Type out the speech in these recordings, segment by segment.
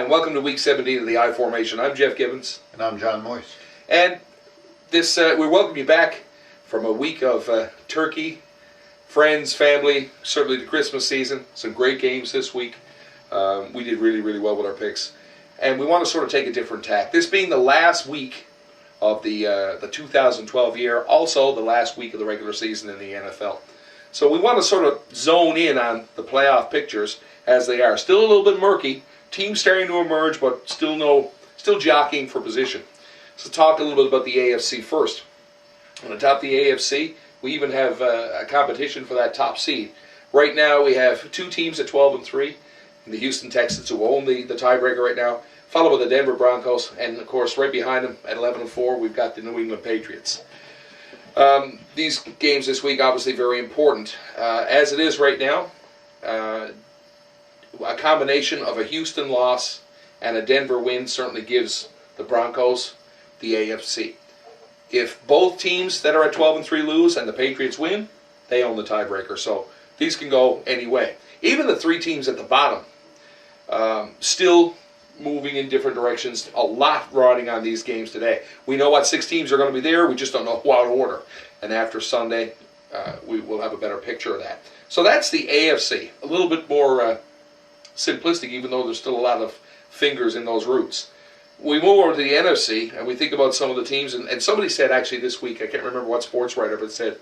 Hi, and welcome to Week 17 of the I-Formation. I'm Jeff Gibbons. And I'm John Moyes. And we welcome you back from a week of turkey, friends, family, certainly the Christmas season. Some great games this week. We did really, really well with our picks. And we want to sort of take a different tack. This being the last week of the 2012 year, also the last week of the regular season in the NFL. So we want to sort of zone in on the playoff pictures as they are. Still a little bit murky. Teams starting to emerge, but still jockeying for position. So talk a little bit about the AFC first. On the top of the AFC, we even have a competition for that top seed. Right now, we have two teams at 12-3, and the Houston Texans, who own the tiebreaker right now, followed by the Denver Broncos, and of course, right behind them at 11-4, we've got the New England Patriots. These games this week, obviously very important. As it is right now, a combination of a Houston loss and a Denver win certainly gives the Broncos the AFC. If both teams that are at 12-3 lose and the Patriots win, they own the tiebreaker. So these can go any way. Even the three teams at the bottom still moving in different directions. A lot riding on these games today. We know what 6 teams are going to be there. We just don't know what order. And after Sunday, we will have a better picture of that. So that's the AFC. A little bit more simplistic, even though there's still a lot of fingers in those roots. We move over to the NFC, and we think about some of the teams. And somebody said actually this week, I can't remember what sports writer, but said,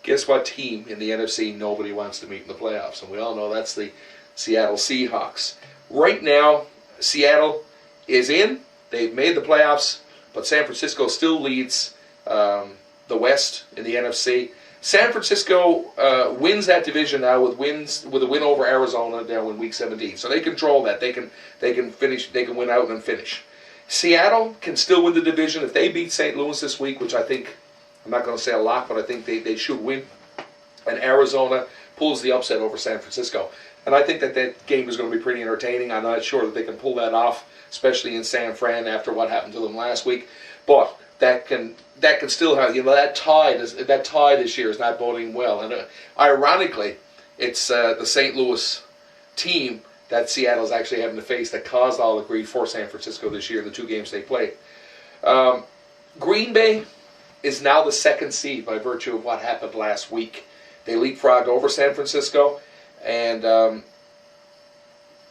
guess what team in the NFC nobody wants to meet in the playoffs? And we all know that's the Seattle Seahawks. Right now, Seattle is in. They've made the playoffs, but San Francisco still leads the West in the NFC. San Francisco wins that division now with a win over Arizona now in Week 17. So they control that. They can finish. They can win out and finish. Seattle can still win the division if they beat St. Louis this week, which I think, I'm not going to say a lot, but I think they should win. And Arizona pulls the upset over San Francisco. And I think that game is going to be pretty entertaining. I'm not sure that they can pull that off, especially in San Fran after what happened to them last week. But that can still have, that tie this year is not boding well. And ironically, it's the St. Louis team that Seattle's actually having to face that caused all the grief for San Francisco this year, the 2 games they played. Green Bay is now the 2nd seed by virtue of what happened last week. They leapfrogged over San Francisco, and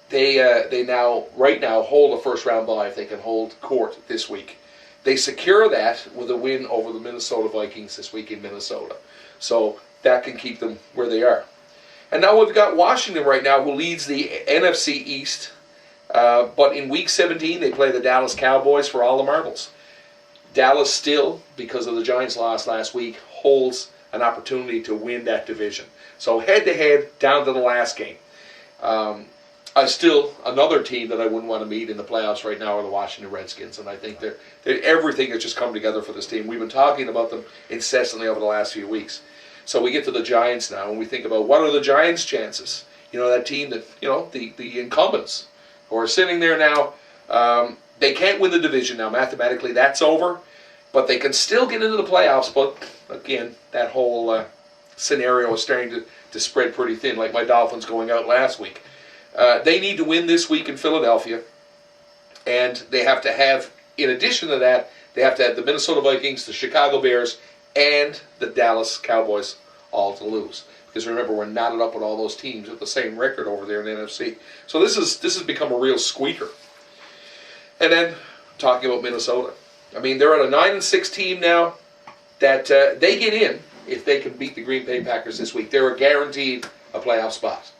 they now hold a first-round bye if they can hold court this week. They secure that with a win over the Minnesota Vikings this week in Minnesota. So that can keep them where they are. And now we've got Washington right now, who leads the NFC East. But in Week 17, they play the Dallas Cowboys for all the marbles. Dallas still, because of the Giants' loss last week, holds an opportunity to win that division. So head-to-head, down to the last game. Another team that I wouldn't want to meet in the playoffs right now are the Washington Redskins, and I think everything has just come together for this team. We've been talking about them incessantly over the last few weeks. So we get to the Giants now, and we think about what are the Giants' chances? That team that, the incumbents who are sitting there now, they can't win the division now. Mathematically, that's over, but they can still get into the playoffs. But again, that whole scenario is starting to spread pretty thin, like my Dolphins going out last week. They need to win this week in Philadelphia, and they have to have, in addition to that, they have to have the Minnesota Vikings, the Chicago Bears, and the Dallas Cowboys all to lose. Because remember, we're knotted up with all those teams with the same record over there in the NFC. So this has become a real squeaker. And then, talking about Minnesota. I mean, they're at a 9-6 team now that they get in if they can beat the Green Bay Packers this week. They're guaranteed a playoff spot.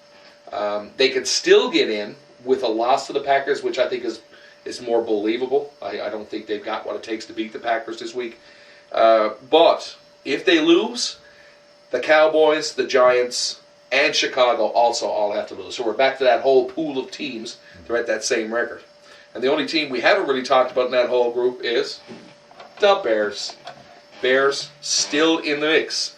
They can still get in with a loss to the Packers, which I think is more believable. I don't think they've got what it takes to beat the Packers this week. But if they lose, the Cowboys, the Giants, and Chicago also all have to lose. So we're back to that whole pool of teams. They're at that same record. And the only team we haven't really talked about in that whole group is the Bears. Bears still in the mix.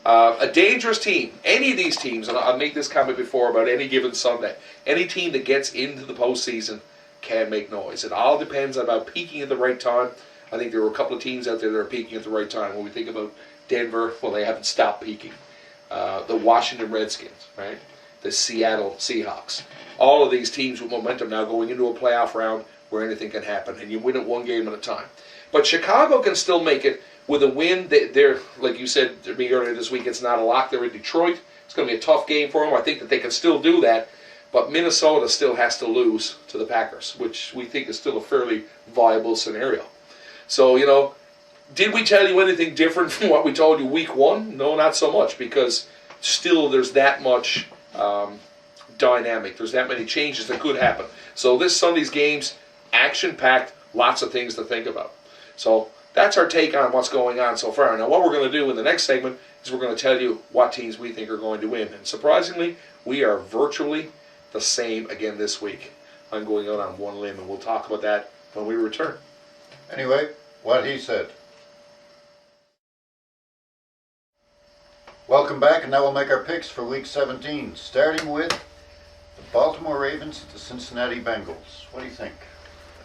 A dangerous team. Any of these teams, and I'll make this comment before about any given Sunday, any team that gets into the postseason can make noise. It all depends about peaking at the right time. I think there were a couple of teams out there that are peaking at the right time. When we think about Denver, well, they haven't stopped peaking. The Washington Redskins, right? the Seattle Seahawks. All of these teams with momentum now going into a playoff round where anything can happen, and you win it one game at a time. But Chicago can still make it with a win. They're, like you said to me earlier this week, it's not a lock. They're in Detroit. It's going to be a tough game for them. I think that they can still do that. But Minnesota still has to lose to the Packers, which we think is still a fairly viable scenario. So, did we tell you anything different from what we told you week one? No, not so much, because still there's that much dynamic. There's that many changes that could happen. So this Sunday's games, action-packed, lots of things to think about. So that's our take on what's going on so far. Now what we're going to do in the next segment is we're going to tell you what teams we think are going to win. And surprisingly, we are virtually the same again this week. I'm going out on one limb, and we'll talk about that when we return. Anyway, what he said. Welcome back, and now we'll make our picks for Week 17, starting with the Baltimore Ravens at the Cincinnati Bengals. What do you think?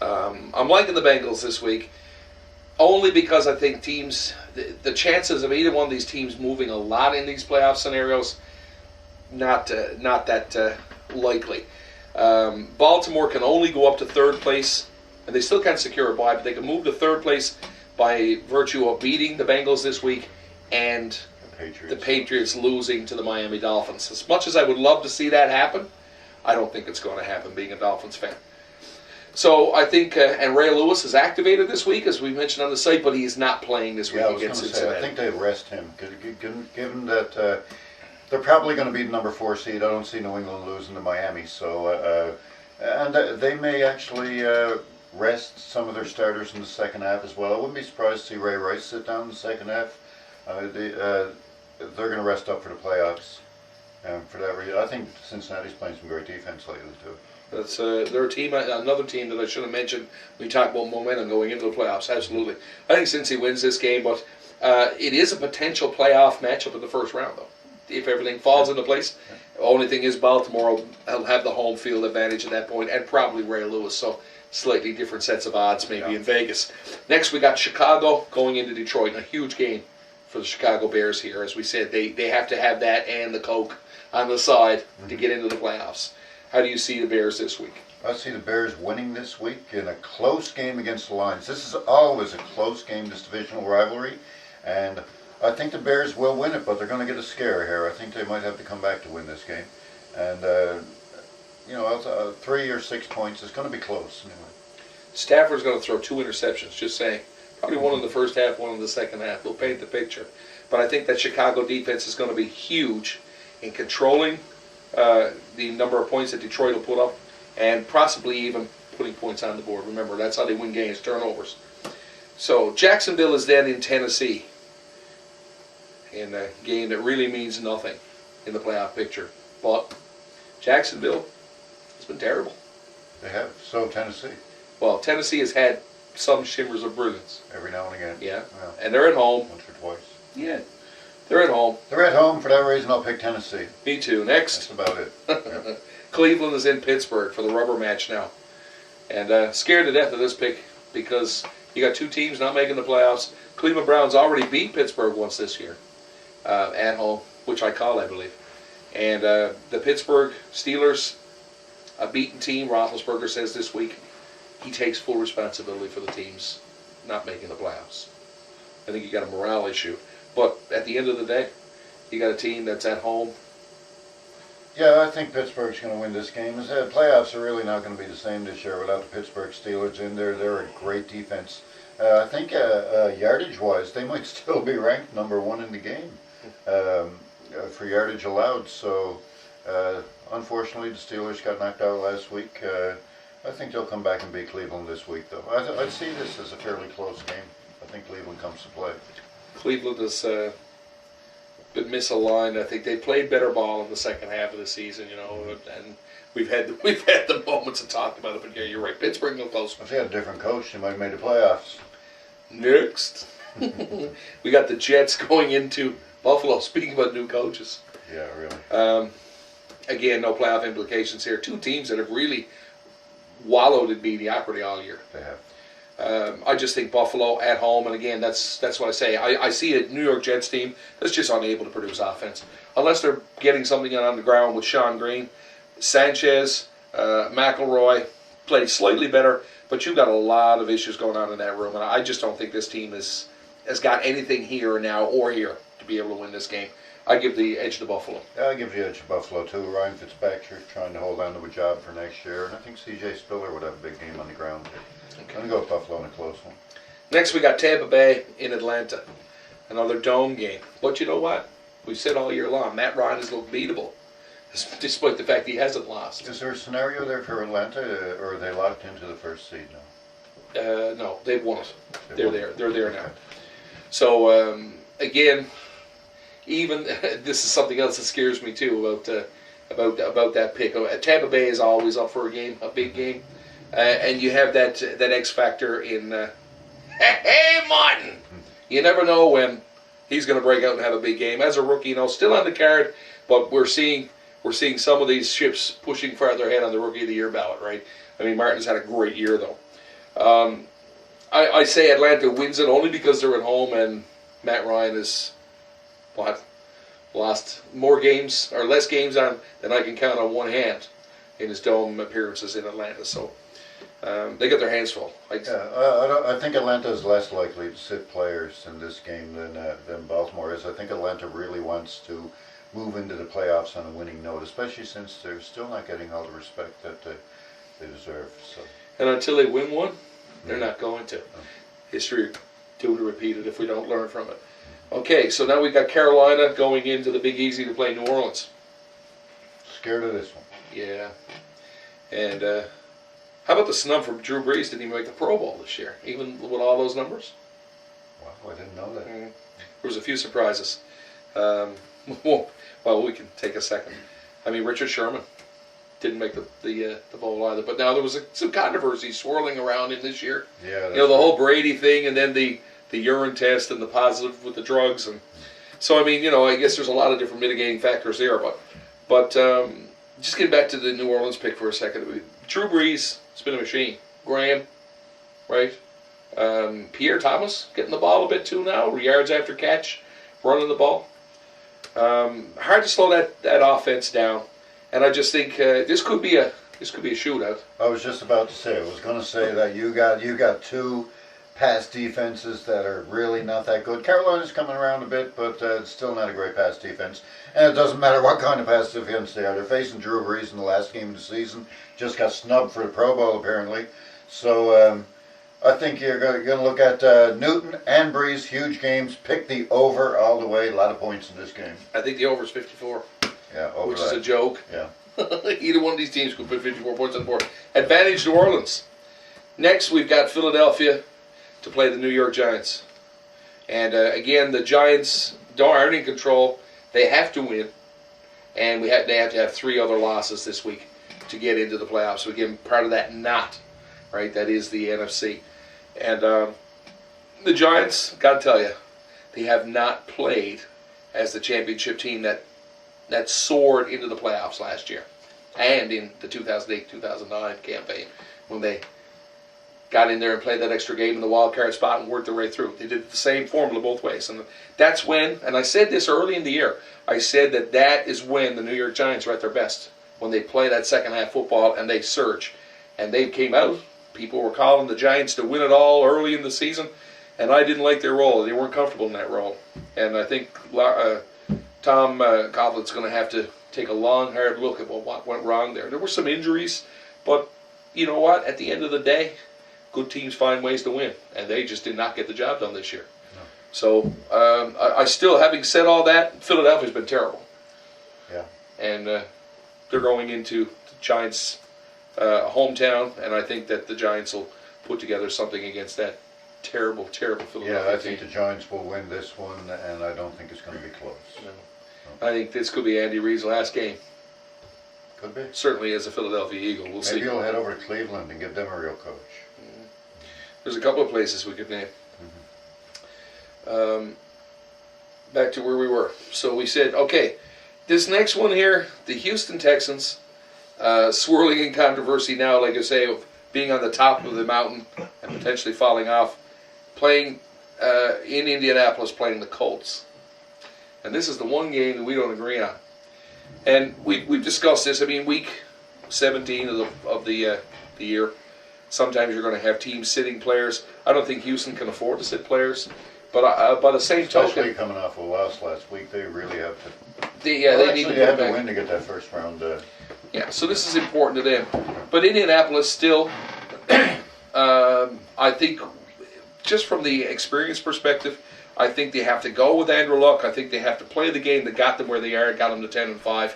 I'm liking the Bengals this week, only because I think the chances of either one of these teams moving a lot in these playoff scenarios, not that likely. Baltimore can only go up to third place, and they still can't secure a bye, but they can move to third place by virtue of beating the Bengals this week and the Patriots losing to the Miami Dolphins. As much as I would love to see that happen, I don't think it's going to happen, being a Dolphins fan. So I think, and Ray Lewis is activated this week, as we mentioned on the site, but he is not playing this week against Cincinnati. I think they rest him, given that they're probably going to be the number 4 seed. I don't see New England losing to Miami, so and they may actually rest some of their starters in the second half as well. I wouldn't be surprised to see Ray Rice sit down in the second half. They're going to rest up for the playoffs. For that reason, I think Cincinnati's playing some great defense lately too. That's they're a team, another team that I should have mentioned when we talked about momentum going into the playoffs. Absolutely, I think Cincy wins this game, but it is a potential playoff matchup in the first round, though. If everything falls into place, the only thing is Baltimore will have the home field advantage at that point, and probably Ray Lewis. So slightly different sets of odds maybe in Vegas. Next, we got Chicago going into Detroit, a huge game for the Chicago Bears here. As we said, they have to have that and the Coke on the side to get into the playoffs. How do you see the Bears this week? I see the Bears winning this week in a close game against the Lions. This is always a close game, this divisional rivalry, and I think the Bears will win it, but they're going to get a scare here. I think they might have to come back to win this game, and 3 or 6 points is going to be close anyway. Stafford's going to throw 2 interceptions, just saying. Probably one in the first half, one in the second half. We'll paint the picture. But I think that Chicago defense is going to be huge in controlling the number of points that Detroit will put up, and possibly even putting points on the board. Remember, that's how they win games, turnovers. So Jacksonville is then in Tennessee in a game that really means nothing in the playoff picture. But Jacksonville has been terrible. They have. So Tennessee. Well, Tennessee has had some shimmers of brilliance. Every now and again. Yeah. Well, and they're at home. Once or twice. Yeah. They're at home. They're at home. For that reason, I'll pick Tennessee. Me too. Next. That's about it. Yeah. Cleveland is in Pittsburgh for the rubber match now. And scared to death of this pick because you got 2 teams not making the playoffs. Cleveland Browns already beat Pittsburgh once this year at home, which I call, I believe. And the Pittsburgh Steelers, a beaten team, Roethlisberger says this week, he takes full responsibility for the teams not making the playoffs. I think you got a morale issue. But at the end of the day, you got a team that's at home. Yeah, I think Pittsburgh's going to win this game. The playoffs are really not going to be the same this year without the Pittsburgh Steelers in there. They're a great defense. I think yardage-wise, they might still be ranked number 1 in the game for yardage allowed. So, unfortunately, the Steelers got knocked out last week. I think they'll come back and beat Cleveland this week, though. I see this as a fairly close game. I think Cleveland comes to play. Cleveland has been misaligned. I think they played better ball in the second half of the season, and we've had the moments of talking about it. But yeah, you're right. Pittsburgh no close. If they had a different coach, they might have made the playoffs. Next, we got the Jets going into Buffalo. Speaking about new coaches. Yeah, really. Again, no playoff implications here. 2 teams that have really wallowed in mediocrity all year. They have. I just think Buffalo at home, and again, that's what I say. I see a New York Jets team that's just unable to produce offense unless they're getting something on the ground with Sean Green, Sanchez, McElroy played slightly better, but you've got a lot of issues going on in that room, and I just don't think this team has got anything here and now or here to be able to win this game. I give the edge to Buffalo. Yeah, I give the edge to Buffalo too. Ryan Fitzpatrick trying to hold on to a job for next year, and I think C.J. Spiller would have a big game on the ground too. Okay. I'm going to go with Buffalo in a close one. Next, we got Tampa Bay in Atlanta. Another dome game. But you know what? We've said all year long, Matt Ryan has looked beatable, despite the fact he hasn't lost. Is there a scenario there for Atlanta, or are they locked into the first seed now? No, they've won it. They won. They're there now. So, again, even this is something else that scares me too about that pick. Tampa Bay is always up for a big game. And you have that X factor in, hey Martin! You never know when he's going to break out and have a big game. As a rookie, still on the card, but we're seeing some of these ships pushing farther ahead on the Rookie of the Year ballot, right? I mean, Martin's had a great year, though. I say Atlanta wins it only because they're at home, and Matt Ryan has, lost more games, or less games than I can count on one hand in his dome appearances in Atlanta, so... they got their hands full. I think Atlanta is less likely to sit players in this game than Baltimore is. I think Atlanta really wants to move into the playoffs on a winning note, especially since they're still not getting all the respect that they deserve. So. And until they win one, they're not going to. History due to repeat it if we don't learn from it. Okay, so now we've got Carolina going into the Big Easy to play New Orleans. Scared of this one. Yeah. And how about the snub from Drew Brees? Didn't even make the Pro Bowl this year, even with all those numbers? Wow, I didn't know that. There was a few surprises. Well, we can take a second. I mean, Richard Sherman didn't make the bowl either. But now there was some controversy swirling around in this year. Yeah, the whole Brady thing, and then the urine test and the positive with the drugs, and so I mean, I guess there's a lot of different mitigating factors there. But just getting back to the New Orleans pick for a second, Drew Brees has been a machine. Graham, right? Pierre Thomas getting the ball a bit too now, yards after catch, running the ball. Hard to slow that offense down, and I just think this could be a shootout. I was just about to say. I was going to say that you got two pass defenses that are really not that good. Carolina's coming around a bit, but it's still not a great pass defense. And it doesn't matter what kind of pass defense they are. They're facing Drew Brees in the last game of the season. Just got snubbed for the Pro Bowl, apparently. So I think you're going to look at Newton and Brees, huge games. Pick the over all the way. A lot of points in this game. I think the over is 54. Yeah, over which is a joke. Yeah. Either one of these teams could put 54 points on the board. Advantage New Orleans. Next, we've got Philadelphia to play the New York Giants. And again, the Giants aren't in control. They have to win. And they have to have 3 other losses this week to get into the playoffs. So again, part of that knot, right? That is the NFC. And the Giants, got to tell you, they have not played as the championship team that soared into the playoffs last year. And in the 2008-2009 campaign when they got in there and played that extra game in the wild card spot and worked their way through. They did the same formula both ways. And that's when, and I said this early in the year, I said that is when the New York Giants are at their best, when they play that second half football and they surge. And they came out, people were calling the Giants to win it all early in the season, and I didn't like their role. They weren't comfortable in that role. And I think Tom Coughlin's going to have to take a long, hard look at what went wrong there. There were some injuries, but you know what? At the end of the day, good teams find ways to win, and they just did not get the job done this year. No. So I still, having said all that, Philadelphia's been terrible. Yeah. And they're going into the Giants' hometown, and I think that the Giants will put together something against that terrible, terrible Philadelphia team. Yeah, I team. think the Giants will win this one, and I don't think it's going to be close. No. I think this could be Andy Reid's last game. Could be. Certainly as a Philadelphia Eagle. We'll see. Maybe he'll head over to Cleveland and give them a real coach. There's a couple of places we could name. Back to where we were. So we said, okay, this next one here, the Houston Texans, swirling in controversy now, like I say, of being on the top of the mountain and potentially falling off, playing in Indianapolis, playing the Colts. And this is the one game that we don't agree on. And we've discussed this. I mean, week 17 of the year, sometimes you're going to have teams sitting players. I don't think Houston can afford to sit players. But by the same Especially token, coming off a loss last week, they really have to. they need to They had get to back. win to get that first round. Yeah, so this is important to them. But Indianapolis still, I think, just from the experience perspective, I think they have to go with Andrew Luck. I think they have to play the game that got them where they are, got them to 10-5.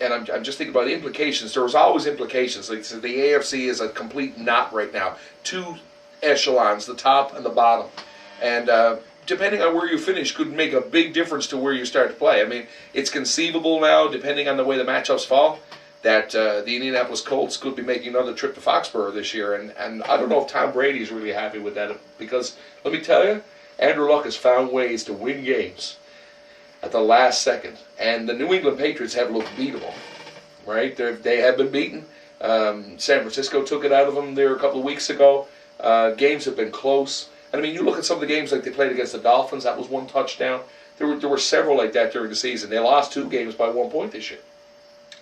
And I'm just thinking about the implications. There was always implications. Like so the AFC is a complete knot right now. Two echelons, the top and the bottom. And depending on where you finish could make a big difference to where you start to play. I mean, it's conceivable now, depending on the way the matchups fall, that the Indianapolis Colts could be making another trip to Foxborough this year. And I don't know if Tom Brady's really happy with that, because let me tell you, Andrew Luck has found ways to win games at the last second. And the New England Patriots have looked beatable, right? They have been beaten. San Francisco took it out of them there a couple of weeks ago. Games have been close. And I mean, you look at some of the games like they played against the Dolphins, that was one touchdown. There were several like that during the season. They lost 2 games by 1 point this year.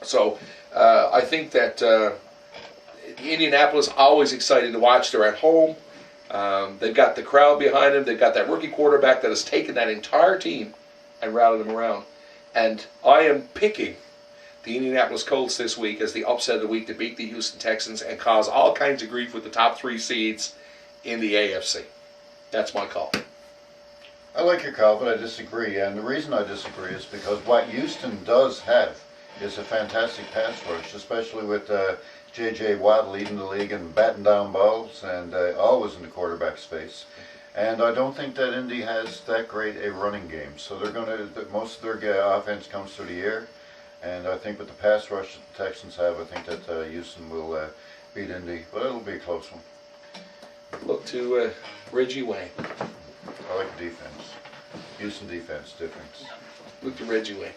So I think that Indianapolis always exciting to watch. They're at home. They've got the crowd behind them. They've got that rookie quarterback that has taken that entire team and rallied them around. And I am picking the Indianapolis Colts this week as the upset of the week to beat the Houston Texans and cause all kinds of grief with the top 3 seeds in the AFC. That's my call. I like your call, but I disagree. And the reason I disagree is because what Houston does have is a fantastic pass rush, especially with J.J. Watt leading the league and batting down balls and always in the quarterback's face. And I don't think that Indy has that great a running game. So they're going to, most of their offense comes through the air. And I think with the pass rush that the Texans have, I think that Houston will beat Indy. But it'll be a close one. Look to Reggie Wayne. I like the defense. Houston defense, difference. Look to Reggie Wayne.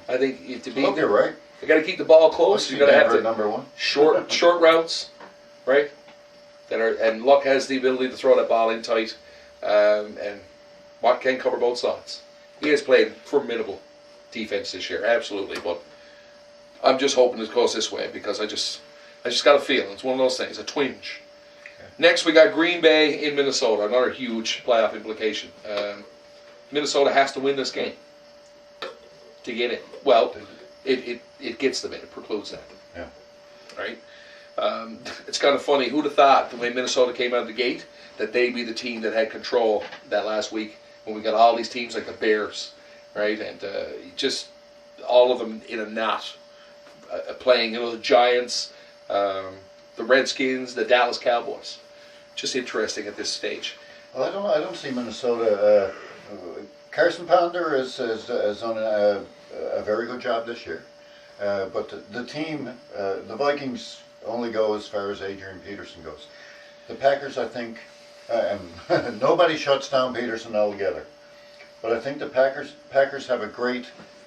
I think to beat Look, you're right. you got to keep the ball close. You're going to have to number 1. short routes, right? And Luck has the ability to throw that ball in tight, and Watt can cover both sides. He has played formidable defense this year, absolutely. But I'm just hoping it goes this way because I just got a feeling. It's one of those things, a twinge. Okay. Next, we got Green Bay in Minnesota, another huge playoff implication. Minnesota has to win this game to get in. Well, it gets them in. It precludes that. Yeah. Right? It's kind of funny. Who'd have thought the way Minnesota came out of the gate that they'd be the team that had control that last week when we got all these teams like the Bears, right? And just all of them in a knot playing, the Giants, the Redskins, the Dallas Cowboys. Just interesting at this stage. Well, I don't see Minnesota. Carson Pounder has done a very good job this year. But the team, the Vikings only go as far as Adrian Peterson goes. The Packers, I think, nobody shuts down Peterson altogether. But I think the Packers have a great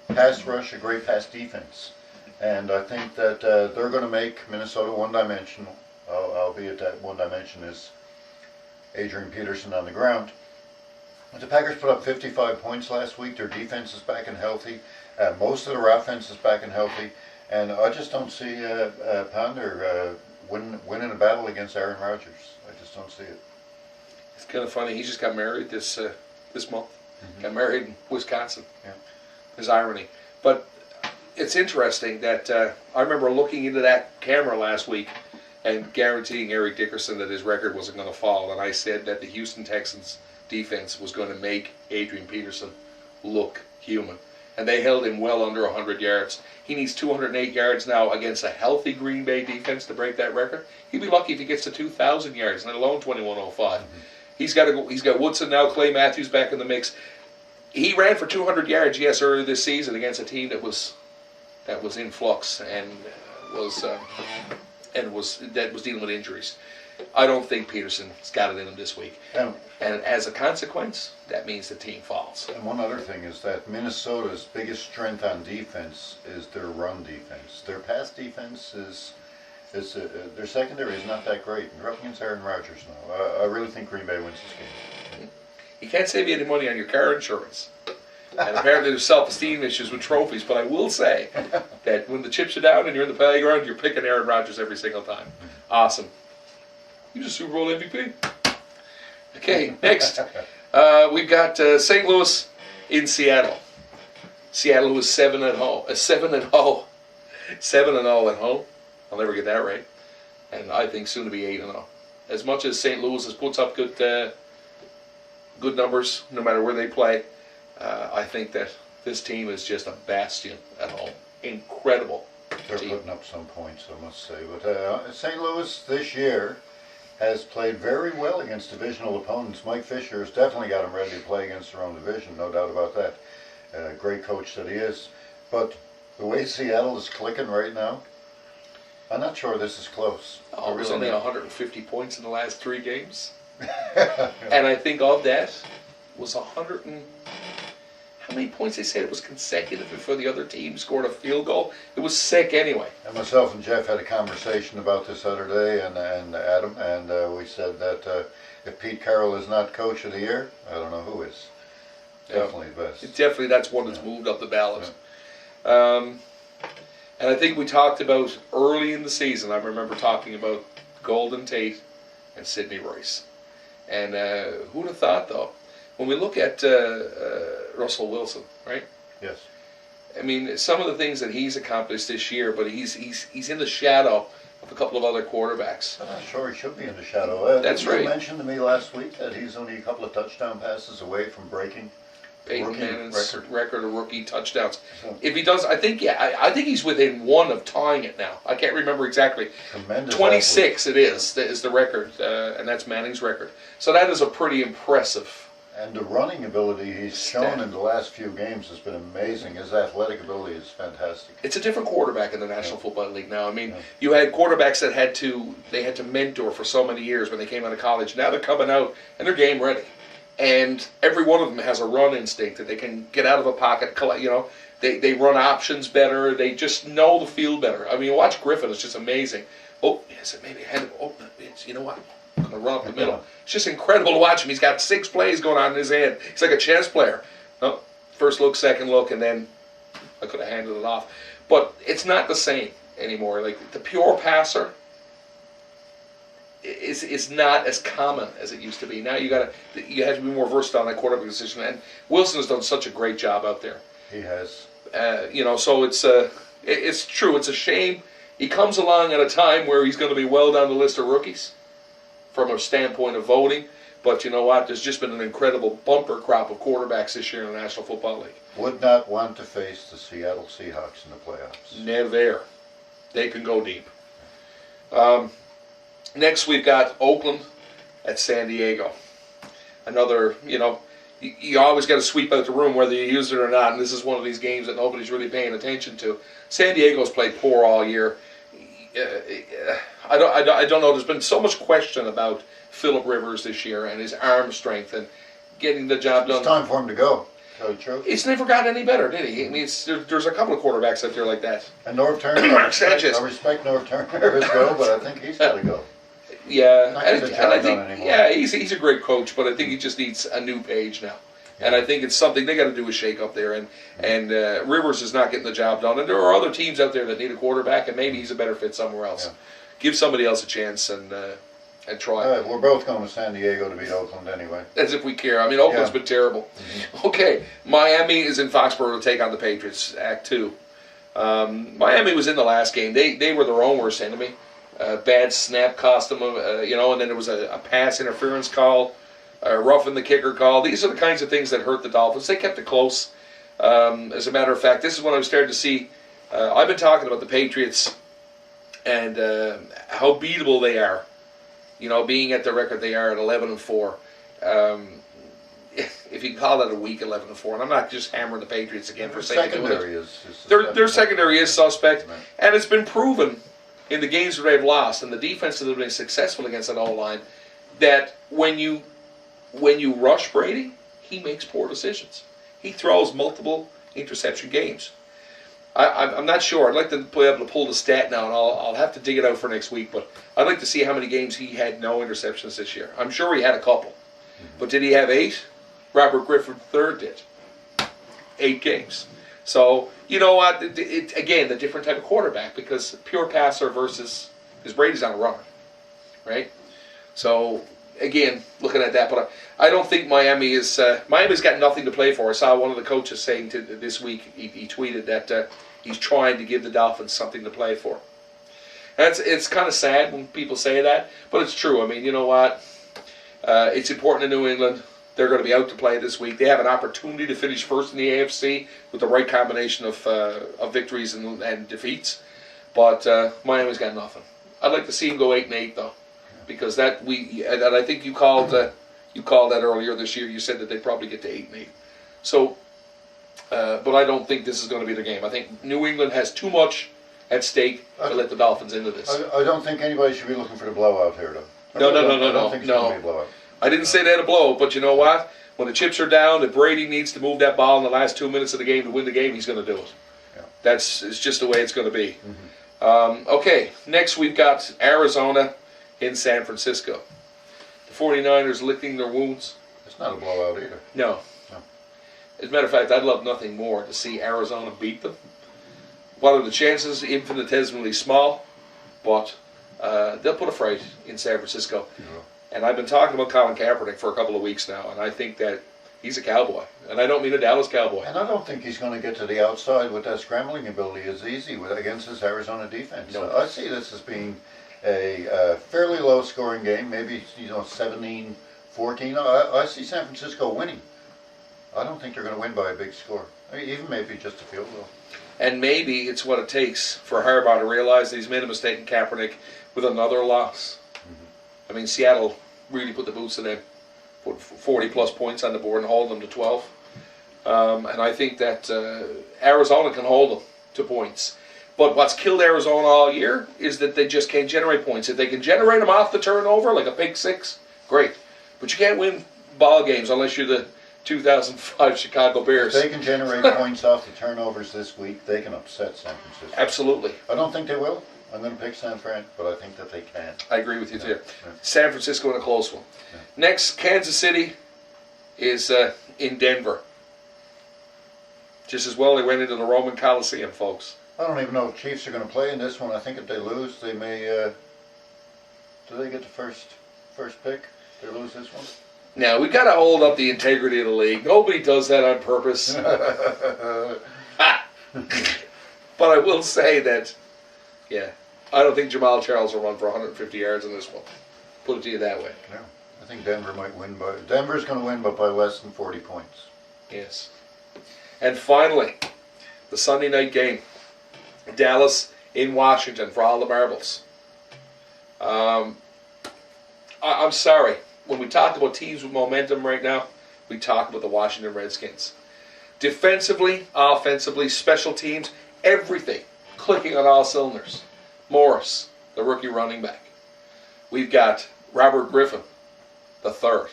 pass rush, a great pass defense. And I think that they're going to make Minnesota one-dimensional, albeit that one dimension is Adrian Peterson on the ground. But the Packers put up 55 points last week. Their defense is back and healthy. Most of their offense is back and healthy. And I just don't see Pounder winning a battle against Aaron Rodgers. I just don't see it. It's kind of funny. He just got married this month. Mm-hmm. Got married in Wisconsin. Yeah. There's irony. But it's interesting that I remember looking into that camera last week and guaranteeing Eric Dickerson that his record wasn't going to fall. And I said that the Houston Texans defense was going to make Adrian Peterson look human. And they held him well under 100 yards. He needs 208 yards now against a healthy Green Bay defense to break that record. He'd be lucky if he gets to 2,000 yards, let alone 2,105. Mm-hmm. He's got Woodson now, Clay Matthews back in the mix. He ran for 200 yards, yes, earlier this season against a team that was in flux and was dealing with injuries. I don't think Peterson's got it in him this week. And as a consequence, that means the team falls. And one other thing is that Minnesota's biggest strength on defense is their run defense. Their pass defense is is their secondary is not that great. And they're up against Aaron Rodgers now. I really think Green Bay wins this game. You can't save you any money on your car insurance. And apparently there's self-esteem issues with trophies, but I will say that when the chips are down and you're in the playground, you're picking Aaron Rodgers every single time. Awesome. You just Super Bowl MVP. Okay, next. We've got St. Louis in Seattle. Seattle was 7-0. 7-0. 7-0 at home. I'll never get that right. And I think soon to be 8-0. As much as St. Louis has puts up good numbers, no matter where they play, I think that this team is just a bastion at home. Incredible. They're putting up some points, I must say. But St. Louis this year has played very well against divisional opponents. Mike Fisher has definitely got them ready to play against their own division, no doubt about that. Great coach that he is. But the way Seattle is clicking right now, I'm not sure this is close. Oh, there's only 150 points in the last 3 games. And I think of that was 100 and... How many points they said it was consecutive before the other team scored a field goal? It was sick anyway. And myself and Jeff had a conversation about this other day, and Adam, and we said that if Pete Carroll is not coach of the year, I don't know who is. Definitely the best. Definitely, that's one that's moved up the ballot. Yeah. And I think we talked about early in the season, I remember talking about Golden Tate and Sidney Royce. And who would have thought, though, when we look at Russell Wilson, right? Yes. I mean, some of the things that he's accomplished this year, but he's in the shadow of a couple of other quarterbacks. I'm not sure he should be in the shadow. That's right. You mentioned to me last week that he's only a couple of touchdown passes away from breaking Peyton Manning's record of rookie touchdowns. So, If he does, I think he's within one of tying it now. I can't remember exactly. tremendous 26 it is the record, and that's Manning's record. So that is a pretty impressive. And the running ability he's shown in the last few games has been amazing. His athletic ability is fantastic. It's a different quarterback in the National Football League now. I mean, you had quarterbacks that had to mentor for so many years when they came out of college. Now they're coming out and they're game ready. And every one of them has a run instinct that they can get out of a pocket. You know, they run options better. They just know the field better. I mean, watch Griffin. It's just amazing. Oh, yes, maybe ahead of. Oh, you know what? I'm going to run up the middle. It's just incredible to watch him. He's got 6 plays going on in his head. He's like a chess player. No, first look, second look, and then I could have handed it off. But it's not the same anymore. Like the pure passer is not as common as it used to be. Now you have to be more versatile in that quarterback position. And Wilson has done such a great job out there. He has. So it's true. It's a shame. He comes along at a time where he's going to be well down the list of rookies from a standpoint of voting. But you know what? There's just been an incredible bumper crop of quarterbacks this year in the National Football League. Would not want to face the Seattle Seahawks in the playoffs. Never. They can go deep. Next, we've got Oakland at San Diego. Another, you always got to sweep out the room whether you use it or not, and this is one of these games that nobody's really paying attention to. San Diego's played poor all year. I don't know. There's been so much question about Phillip Rivers this year and his arm strength and getting the job done. It's time for him to go. Tell the truth. It's never got any better, did he? I mean, there's a couple of quarterbacks out there like that. And Norv Turner, Sanchez. I respect Norv Turner as well, but I think he's got to go. Yeah, and I think he's a great coach, but I think he just needs a new page now. And I think it's something they got to do a shake up there. And Rivers is not getting the job done. And there are other teams out there that need a quarterback, and maybe he's a better fit somewhere else. Yeah. Give somebody else a chance and try. All right, we're both going to San Diego to beat Oakland anyway. As if we care. I mean, Oakland's been terrible. Mm-hmm. Okay, Miami is in Foxborough to take on the Patriots, Act 2. Miami was in the last game. They were their own worst enemy. Bad snap cost them, and then there was a pass interference call. Roughing the kicker call. These are the kinds of things that hurt the Dolphins. They kept it close. As a matter of fact, this is when I started to see. I've been talking about the Patriots and how beatable they are. Being at the record they are at 11-4. If you call that a weak 11-4, and I'm not just hammering the Patriots again for saying their secondary is suspect, right. And it's been proven in the games that they've lost and the defense that have been successful against that O-line that when you rush Brady, he makes poor decisions. He throws multiple interception games. I'm not sure. I'd like to be able to pull the stat now, and I'll have to dig it out for next week. But I'd like to see how many games he had no interceptions this year. I'm sure he had a couple. But did he have 8? Robert Griffin III did. 8 games. So, you know what? Again, the different type of quarterback, because pure passer versus, because Brady's on a runner, right? So, again, looking at that, but I don't think Miami is, Miami's got nothing to play for. I saw one of the coaches saying this week, he tweeted that he's trying to give the Dolphins something to play for. And it's kind of sad when people say that, but it's true. I mean, you know what? It's important in New England. They're going to be out to play this week. They have an opportunity to finish first in the AFC with the right combination of victories and defeats. But Miami's got nothing. I'd like to see them go 8-8 though, because and I think you called that earlier this year. You said that they'd probably get to 8-8. So, but I don't think this is going to be the game. I think New England has too much at stake to let the Dolphins into this. I don't think anybody should be looking for the blowout here, though. No. I don't think it's going to be a blowout. I didn't say that a blow, but you know what? When the chips are down, if Brady needs to move that ball in the last 2 minutes of the game to win the game, he's going to do it. Yeah. It's just the way it's going to be. Mm-hmm. Okay, next we've got Arizona in San Francisco. The 49ers licking their wounds. It's not a blowout either. No. As a matter of fact, I'd love nothing more to see Arizona beat them. What are the chances? Infinitesimally small, but they'll put a fight in San Francisco. Yeah. And I've been talking about Colin Kaepernick for a couple of weeks now, and I think that he's a cowboy. And I don't mean a Dallas Cowboy. And I don't think he's going to get to the outside with that scrambling ability as easy against this Arizona defense. No. I see this as being a fairly low-scoring game, maybe 17-14. I see San Francisco winning. I don't think they're going to win by a big score, even maybe just a field goal. And maybe it's what it takes for Harbaugh to realize that he's made a mistake in Kaepernick with another loss. I mean, Seattle really put the boots in them, put 40-plus points on the board and hold them to 12. And I think that Arizona can hold them to points. But what's killed Arizona all year is that they just can't generate points. If they can generate them off the turnover, like a pick six, great. But you can't win ball games unless you're the 2005 Chicago Bears. If they can generate points off the turnovers this week, they can upset San Francisco. Absolutely. I don't think they will. I'm going to pick San Fran, but I think that they can. I agree with you too. Yeah. San Francisco in a close one. Yeah. Next, Kansas City is in Denver. Just as well they went into the Roman Coliseum, folks. I don't even know if Chiefs are going to play in this one. I think if they lose, they may. Do they get the first pick? If they lose this one. Now we've got to hold up the integrity of the league. Nobody does that on purpose. But I will say that. Yeah, I don't think Jamal Charles will run for 150 yards in this one. Put it to you that way. Yeah, I think Denver might win Denver's going to win, but by less than 40 points. Yes. And finally, the Sunday night game, Dallas in Washington for all the marbles. I'm sorry. When we talk about teams with momentum right now, we talk about the Washington Redskins. Defensively, offensively, special teams, everything clicking on all cylinders. Morris, the rookie running back. We've got Robert Griffin, the third.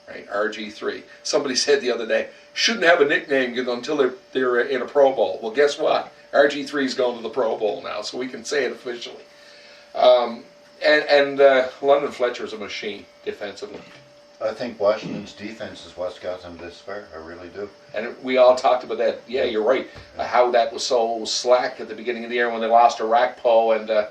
Right, RG3. Somebody said the other day, shouldn't have a nickname until they're in a Pro Bowl. Well, guess what? RG3's going to the Pro Bowl now, so we can say it officially. And London Fletcher's a machine defensively. I think Washington's defense is what's got them this far. I really do. And we all talked about that. Yeah, you're right. How that was so slack at the beginning of the year when they lost to Rakpo and there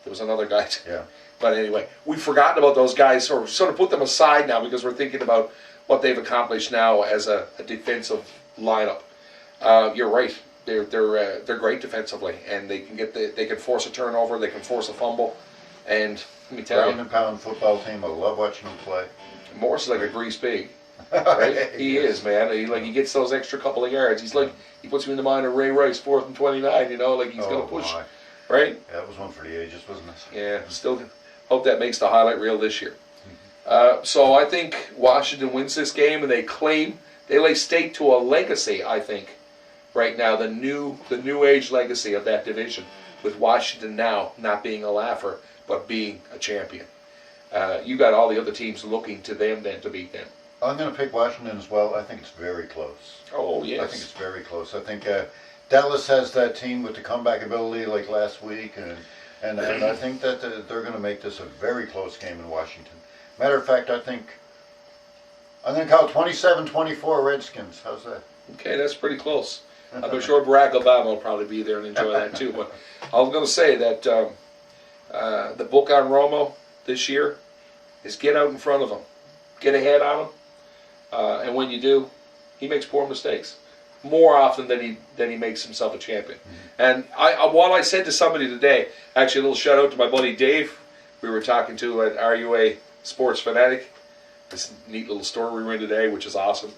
was another guy. Yeah. But anyway, we've forgotten about those guys, or sort of put them aside now because we're thinking about what they've accomplished now as a defensive lineup. You're right. They're great defensively, and they can force a turnover, they can force a fumble, and let me tell you, ground and pound football team. I love watching them play. Morris is like a grease pig. Right? He is, man. He gets those extra couple of yards. He puts me in the mind of Ray Rice, 4th and 29. You know, like he's going to push, right? Yeah, that was one for the ages, wasn't it? Yeah. Still hope that makes the highlight reel this year. So I think Washington wins this game, and they lay stake to a legacy. I think right now the new age legacy of that division, with Washington now not being a laugher but being a champion. You got all the other teams looking to them then to beat them. I'm going to pick Washington as well. I think it's very close. Oh, yes. I think it's very close. I think Dallas has that team with the comeback ability like last week, and I think that they're going to make this a very close game in Washington. Matter of fact, I'm going to call it 27-24 Redskins. How's that? Okay, that's pretty close. I'm sure Barack Obama will probably be there and enjoy that too. But I was going to say that the book on Romo this year is get out in front of him, get ahead on him, and when you do, he makes poor mistakes more often than he makes himself a champion. And while I said to somebody today, actually a little shout out to my buddy Dave, we were talking to at RUA Sports Fanatic, this neat little store we were in today, which is awesome.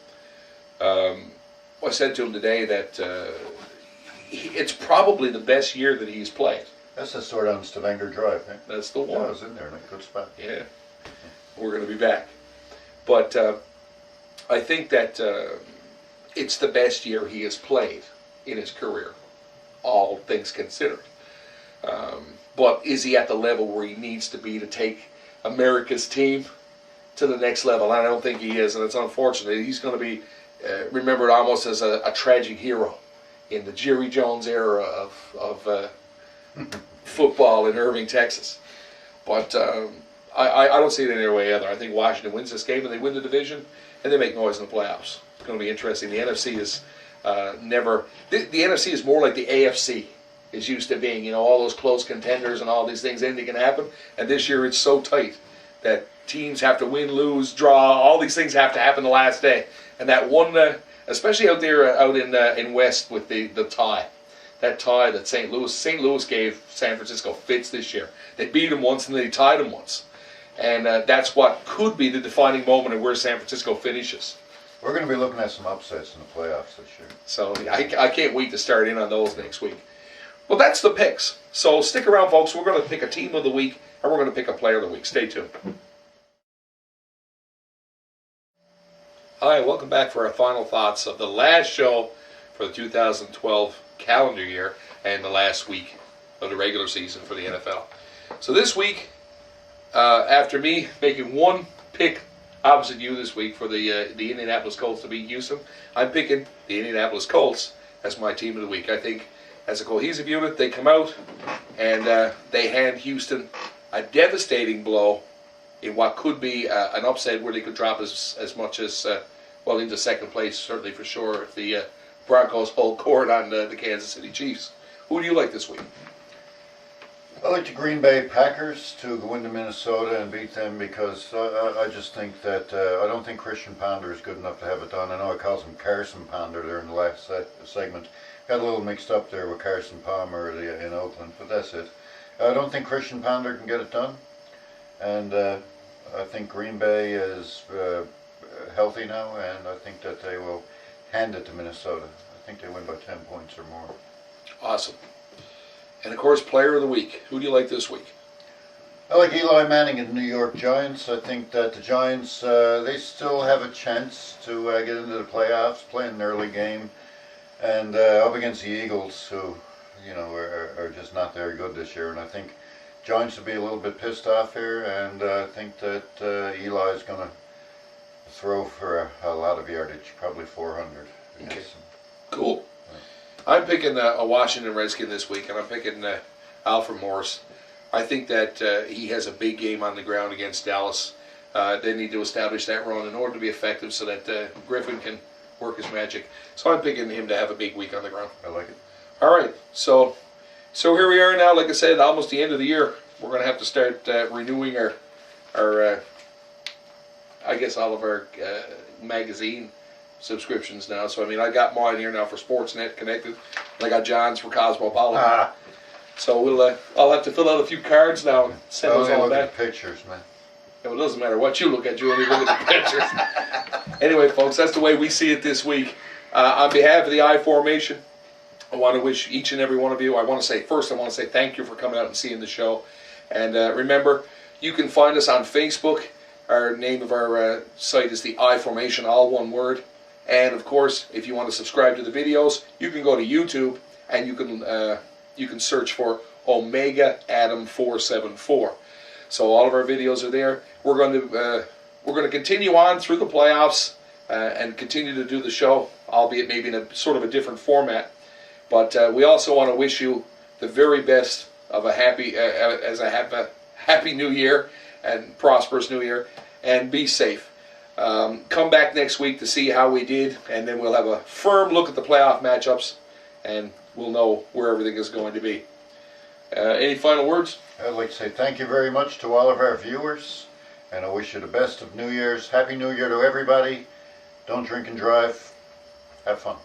I said to him today that it's probably the best year that he's played. That's the store down Stavanger Drive, eh? That's the one. Yeah, I was in there in a good spot. Yeah, we're going to be back. But I think that it's the best year he has played in his career, all things considered. But is he at the level where he needs to be to take America's team to the next level? I don't think he is, and it's unfortunate. He's going to be remembered almost as a tragic hero in the Jerry Jones era of football in Irving, Texas. But I don't see it any other way either. I think Washington wins this game and they win the division and they make noise in the playoffs. It's going to be interesting. The NFC is never... The NFC is more like the AFC is used to being, all those close contenders and all these things, anything can happen. And this year it's so tight that teams have to win, lose, draw, all these things have to happen the last day. And that one, especially out there out in West with the tie, that tie that St. Louis gave San Francisco fits this year. They beat them once and they tied them once. And that's what could be the defining moment of where San Francisco finishes. We're going to be looking at some upsets in the playoffs this year. So I can't wait to start in on those next week. Well, that's the picks. So stick around, folks. We're going to pick a team of the week and we're going to pick a player of the week. Stay tuned. Hi, welcome back for our final thoughts of the last show for the 2012 calendar year and the last week of the regular season for the NFL. So this week, after me making one pick opposite you this week for the Indianapolis Colts to beat Houston, I'm picking the Indianapolis Colts as my team of the week. I think as a cohesive unit, they come out and they hand Houston a devastating blow in what could be an upset where they could drop as much as into second place, certainly for sure, if the Broncos hold court on the Kansas City Chiefs. Who do you like this week? I like the Green Bay Packers to go into Minnesota and beat them because I just think that I don't think Christian Ponder is good enough to have it done. I know I called him Carson Ponder there in the last segment. Got a little mixed up there with Carson Palmer in Oakland, but that's it. I don't think Christian Ponder can get it done, and I think Green Bay is healthy now, and I think that they will hand it to Minnesota. I think they win by 10 points or more. Awesome. And of course, player of the week. Who do you like this week? I like Eli Manning and the New York Giants. I think that the Giants, they still have a chance to get into the playoffs, play an early game, and up against the Eagles, who, are just not very good this year. And I think Giants will be a little bit pissed off here, and I think that Eli is going to throw for a lot of yardage, probably 400. Okay. Cool. I'm picking a Washington Redskin this week, and I'm picking Alfred Morris. I think that he has a big game on the ground against Dallas. They need to establish that run in order to be effective so that Griffin can work his magic. So I'm picking him to have a big week on the ground. I like it. All right. So here we are now. Like I said, almost the end of the year. We're going to have to start renewing our I guess all of our magazine subscriptions now. So I got mine here now for Sportsnet Connected, and I got John's for Cosmopolitan. So I'll have to fill out a few cards now and send those all back. At pictures, man. Yeah, well, it doesn't matter what you look at. You only look at the pictures. Anyway, folks, that's the way we see it this week. On behalf of the I Formation, I want to wish each and every one of you. I want to say thank you for coming out and seeing the show. And remember, you can find us on Facebook. Our name of our site is the I Formation, all one word. And of course, if you want to subscribe to the videos, you can go to YouTube and you can search for Omega Adam 474. So all of our videos are there. We're going to continue on through the playoffs and continue to do the show, albeit maybe in a sort of a different format. But we also want to wish you the very best of a happy New Year and prosperous New Year, and be safe. Come back next week to see how we did, and then we'll have a firm look at the playoff matchups, and we'll know where everything is going to be. Any final words? I'd like to say thank you very much to all of our viewers, and I wish you the best of New Year's. Happy New Year to everybody. Don't drink and drive. Have fun.